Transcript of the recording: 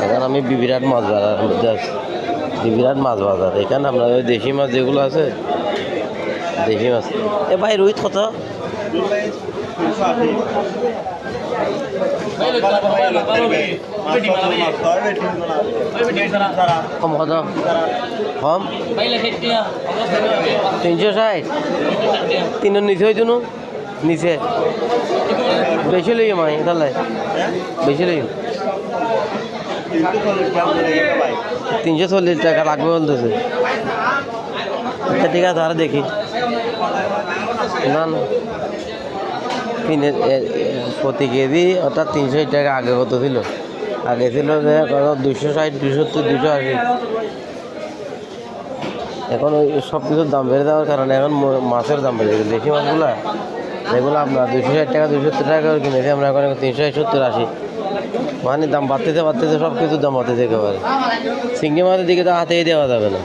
এখন আমি বিবিরাট মাছ বাজার মধ্যে আছি। বিবিরাট মাছ বাজার এখানে আপনার ওই দেশি মাছ যেগুলো আছে, দেশি মাছ। এ ভাই রুই কত? কম কত? কম 360 তিনের নিচে হইতো না? নিচে বেশি লই মাই তাহলে বেশি লই 340 টাকা লাগবে বলতেছে। আচ্ছা ঠিক আছে, আর দেখি না না প্রতি কেজি অর্থাৎ 360 টাকা। আগে কত ছিল? আগে ছিল যে 260, 270, 280। এখন ওই সব কিছুর দাম বেড়ে যাওয়ার কারণে এখন মাছের দাম বেড়ে গেছে। দেশি মাছগুলো যেগুলো আপনার 260 টাকা, 270 টাকা করে কিনেছি আমরা, এখন 370, 80। মানে দাম বাড়তেছে বাড়তেছে, সব কিছুর দাম বাড়তেছে একেবারে। চিংড়ি মাছের দিকে তো হাতেই দেওয়া যাবে না।